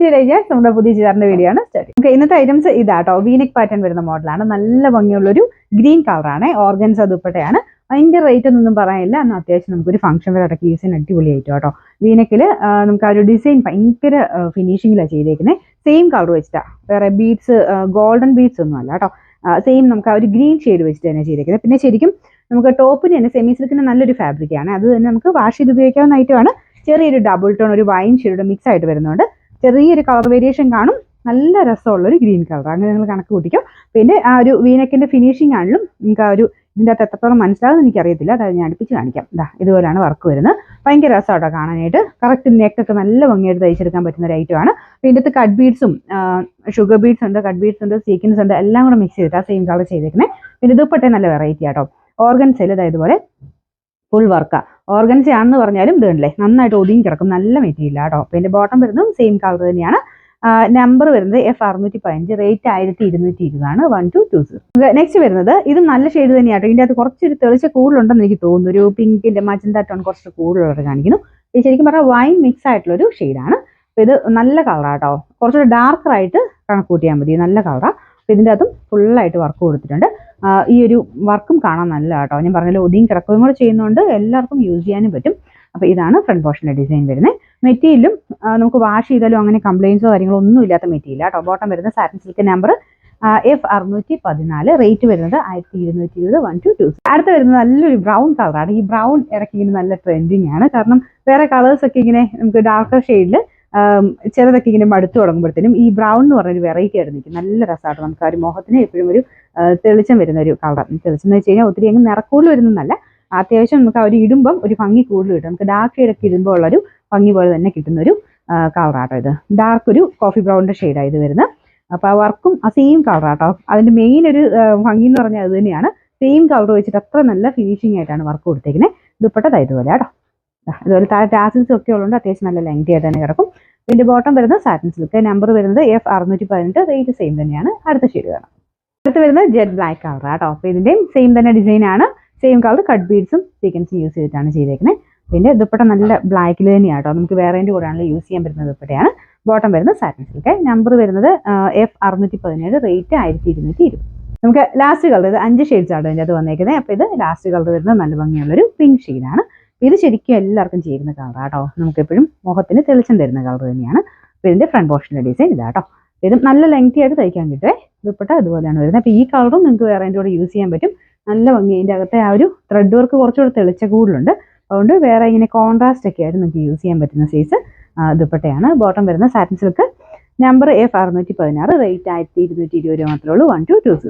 നമ്മുടെ പുതിയ ചുരിദാറിന്റെ വീഡിയോ ആണ് സ്റ്റാർട്ട്. ഓക്കെ, ഇന്നത്തെ ഐറ്റംസ് ഇതാട്ടോ. വീനെക്ക് പാറ്റേൺ വരുന്ന മോഡലാണ്. നല്ല ഭംഗിയുള്ളൊരു ഗ്രീൻ കളറാണ്. ഓർഗൻസ ദുപ്പട്ടയാണ്. ഭയങ്കര റേറ്റ് ഒന്നും പറയാനില്ല. എന്നാൽ അത്യാവശ്യം നമുക്കൊരു ഫംഗ്ഷൻ വരെ അടക്കി യൂസ് ചെയ്യാൻ അടിപൊളിയായിട്ട് കേട്ടോ. വീനെക്കിൽ നമുക്ക് ആ ഒരു ഡിസൈൻ ഭയങ്കര ഫിനിഷിങ്ങിലാണ് ചെയ്തേക്കുന്നത്. സെയിം കളർ വെച്ചിട്ടാ, വേറെ ബീഡ്സ് ഗോൾഡൻ ബീഡ്സ് ഒന്നും അല്ല കേട്ടോ. സെയിം നമുക്ക് ആ ഒരു ഗ്രീൻ ഷെയ്ഡ് വെച്ചിട്ട് തന്നെ ചെയ്തേക്കുന്നത്. പിന്നെ ശരിക്കും നമുക്ക് ടോപ്പിന് തന്നെ സെമി സിൽക്കിന് നല്ലൊരു ഫാബ്രിക്കാണ്. അത് തന്നെ നമുക്ക് വാഷ് ചെയ്ത് ഉപയോഗിക്കാവുന്ന ഐറ്റമാണ്. ചെറിയൊരു ഡബിൾ ടോൺ ഒരു വൈൻ ഷെയ്ഡ് മിക്സ് ആയിട്ട് വരുന്നുണ്ട്. ചെറിയൊരു കളർ വേരിയേഷൻ കാണും. നല്ല രസമുള്ളൊരു ഗ്രീൻ കളർ. അങ്ങനെ നിങ്ങൾ കണക്ക് കൂട്ടിക്കും. പിന്നെ ആ ഒരു വീനെക്കിന്റെ ഫിനിഷിംഗ് ആണെങ്കിലും നിങ്ങൾക്ക് ആ ഒരു ഇതിൻ്റെ അകത്ത് എത്രത്തോളം മനസ്സിലാവുമെന്ന് എനിക്കറിയത്തില്ല. അതായത് ഞാൻ അടുപ്പിച്ച് കാണിക്കാം. ഇതുപോലെയാണ് വർക്ക് വരുന്നത്. ഭയങ്കര രസമാട്ടോ കാണാനായിട്ട്. കറക്റ്റ് നെക്കൊക്കെ നല്ല ഭംഗിയായിട്ട് തയ്ച്ചെടുക്കാൻ പറ്റുന്ന ഒരു ഐറ്റമാണ്. ഇതിൻ്റെ അകത്ത് കട്ട് ബീഡ്സും ഷുഗർ ബീഡ്സ് ഉണ്ട്, കട്ട് ബീഡ്സ് ഉണ്ട്, സീക്വൻസ് ഉണ്ട്, എല്ലാം കൂടെ മിക്സ് ചെയ്തിട്ട് ആ സെയിം കളർ ചെയ്തേക്കുന്നത്. പിന്നെ ദുപ്പട്ട നല്ല വെറൈറ്റി ആട്ടോ. ഓർഗൻസയിൽ ഇതുപോലെ ഫുൾ വർക്കാണ്. ഓർഗൻസ ആണെന്ന് പറഞ്ഞാലും ഇതുണ്ടല്ലേ നന്നായിട്ട് ഒതുങ്ങി കിടക്കും. നല്ല മെറ്റീരിയൽ ആട്ടോ. പിന്നെ ബോട്ടം വരുന്നതും സെയിം കളർ തന്നെയാണ്. നമ്പർ വരുന്നത് F615, റേറ്റ് 1220 1220. നെക്സ്റ്റ് വരുന്നത് ഇതും നല്ല ഷെയ്ഡ് തന്നെയാട്ടോ. ഇതിൻ്റെ അകത്ത് കുറച്ചൊരു തെളിച്ച കൂടുതലുണ്ടെന്ന് എനിക്ക് തോന്നുന്നു. ഒരു പിങ്കിന്റെ മജന്ത ടോൺ കുറച്ച് കൂടുതലുള്ളത് കാണിക്കുന്നു. ഇത് ശരിക്കും പറഞ്ഞാൽ വൈൻ മിക്സ് ആയിട്ടുള്ളൊരു ഷെയ്ഡാണ്. അപ്പോൾ ഇത് നല്ല കളറാട്ടോ. കുറച്ചൊരു ഡാർക്കറായിട്ട് കണക്ക് കൂട്ടിയാൽ മതി. നല്ല കളറാണ്. അപ്പോൾ ഇതിൻ്റെ അകത്തും ഫുള്ളായിട്ട് വർക്ക് കൊടുത്തിട്ടുണ്ട്. ഈ ഒരു വർക്കും കാണാൻ നല്ല കേട്ടോ. ഞാൻ പറഞ്ഞല്ലോ ഒതുങ്ങി കിടക്കുകയും കൂടെ ചെയ്യുന്നതുകൊണ്ട് എല്ലാവർക്കും യൂസ് ചെയ്യാനും പറ്റും. അപ്പോൾ ഇതാണ് ഫ്രണ്ട് പോർഷൻ്റെ ഡിസൈൻ വരുന്നത്. മെറ്റീരിയലും നമുക്ക് വാഷ് ചെയ്താലും അങ്ങനെ കംപ്ലയിൻസോ കാര്യങ്ങളോ ഒന്നും ഇല്ലാത്ത മെറ്റീരിയൽ കേട്ടോ. ബോട്ടം വരുന്നത് satin silk number F614, rate വരുന്നത് 1220 1220. അടുത്ത് വരുന്നത് നല്ലൊരു ബ്രൗൺ കളറാണ്. ഈ ബ്രൗൺ ഇറക്കി ഇങ്ങനെ നല്ല ട്രെൻഡിങ് ആണ്. കാരണം വേറെ കളേഴ്സ് ഒക്കെ ഇങ്ങനെ നമുക്ക് ഡാർക്കർ ഷെയ്ഡിൽ ചിലതൊക്കെ ഇങ്ങനെ മടുത്തു തുടങ്ങുമ്പോഴത്തേനും ഈ ബ്രൗൺ എന്ന് പറഞ്ഞൊരു വെറൈറ്റി ആയിട്ട് നിൽക്കും. നല്ല രസമായിട്ട് നമുക്ക് ആ ഒരു മുഖത്തിന് എപ്പോഴും ഒരു തെളിച്ചം വരുന്ന ഒരു കളർ. തെളിച്ചം എന്ന് വെച്ച് കഴിഞ്ഞാൽ ഒത്തിരി അങ്ങ് നിറക്കൂടുതൽ വരുന്നതല്ല. അത്യാവശ്യം നമുക്ക് ആ ഒരു ഇടുമ്പം ഒരു ഭംഗി കൂടുതൽ കിട്ടും. നമുക്ക് ഡാർക്ക് ഷെയ്ഡൊക്കെ ഇടുമ്പോൾ ഉള്ളൊരു ഭംഗി പോലെ തന്നെ കിട്ടുന്നൊരു കളറാട്ടോ. ഇത് ഡാർക്ക് ഒരു കോഫി ബ്രൗണിൻ്റെ ഷെയ്ഡാണ് ഇത് വരുന്നത്. അപ്പോൾ ആ വർക്കും ആ സെയിം കളറാട്ടോ. അതിൻ്റെ മെയിൻ ഒരു ഭംഗി എന്ന് പറഞ്ഞാൽ അത് തന്നെയാണ്. സെയിം കളർ വെച്ചിട്ട് അത്ര നല്ല ഫിനിഷിംഗ് ആയിട്ടാണ് വർക്ക് കൊടുത്തേക്കുന്നത്. ദുപ്പട്ട ഇതുപോലെ കേട്ടോ. അതുപോലെ താഴെ ടാസിൽസും ഒക്കെ ഉള്ളതുകൊണ്ട് അത്യാവശ്യം നല്ല ലെങ്തി ആയിട്ട് തന്നെ കിടക്കും. പിന്നെ ബോട്ടം വരുന്നത് സാറ്റിൻ സിൽക്ക് നമ്പർ വരുന്നത് F618, റേറ്റ് സെയിം തന്നെയാണ്. അടുത്ത ഷെയ്ഡ് വേണം. അടുത്ത് വരുന്നത് ജെറ്റ് ബ്ലാക്ക് കളർ കേട്ടോ. അപ്പോൾ ഇതിൻ്റെയും സെയിം തന്നെ ഡിസൈനാണ്. സെയിം കളർ കട്ട് ബീഡ്സും സീക്വൻസും യൂസ് ചെയ്തിട്ടാണ് ചെയ്തേക്കുന്നത്. പിന്നെ ദുപ്പട്ട നല്ല ബ്ലാക്കിൽ തന്നെയാണ് കേട്ടോ. നമുക്ക് വേറേൻ്റെ കൂടെയാണല്ലോ യൂസ് ചെയ്യാൻ പറ്റുന്ന ദുപ്പട്ടയാണ്. ബോട്ടം വരുന്നത് സാറ്റിൻ സിൽക്ക് നമ്പർ വരുന്നത് F617, റേറ്റ് 1220. നമുക്ക് ലാസ്റ്റ് കളർ ഇത് 5 ഷെയ്ഡ്സ് ആണ് ഇതിൻ്റെ അത് വന്നേക്കുന്നത്. അപ്പോൾ ഇത് ലാസ്റ്റ് കളർ വരുന്നത് നല്ല ഭംഗിയുള്ളൊരു പിങ്ക് ഷെയ്ഡാണ്. ഇത് ശരിക്കും എല്ലാവർക്കും ചേരുന്ന കളറാണ് കേട്ടോ. നമുക്ക് എപ്പോഴും മുഖത്തിന് തെളിച്ചം തരുന്ന കളർ തന്നെയാണ്. അപ്പോൾ ഇതിൻ്റെ ഫ്രണ്ട് പോർഷൻ്റെ ഡിസൈൻ ഇതാട്ടോ. ഇത് നല്ല ലെങ്തി ആയിട്ട് തയ്ക്കാൻ കിട്ടുമേ. ദുപ്പട്ട ഇതുപോലെയാണ് വരുന്നത്. അപ്പോൾ ഈ കളറും നിങ്ങൾക്ക് വേറെ അതിൻ്റെ കൂടെ യൂസ് ചെയ്യാൻ പറ്റും. നല്ല ഭംഗി. അതിൻ്റെ അകത്തെ ആ ഒരു ത്രെഡ് വർക്ക് കുറച്ചുകൂടെ തെളിച്ച കൂടുതലുണ്ട്. അതുകൊണ്ട് വേറെ ഇങ്ങനെ കോൺട്രാസ്റ്റ് ഒക്കെ ആയിട്ട് നിങ്ങൾക്ക് യൂസ് ചെയ്യാൻ പറ്റുന്ന സൈസ് ദുപ്പട്ടയാണ്. ബോട്ടം വരുന്ന satin silk number F616, rate 1220 മാത്രമേ ഉള്ളൂ 1220.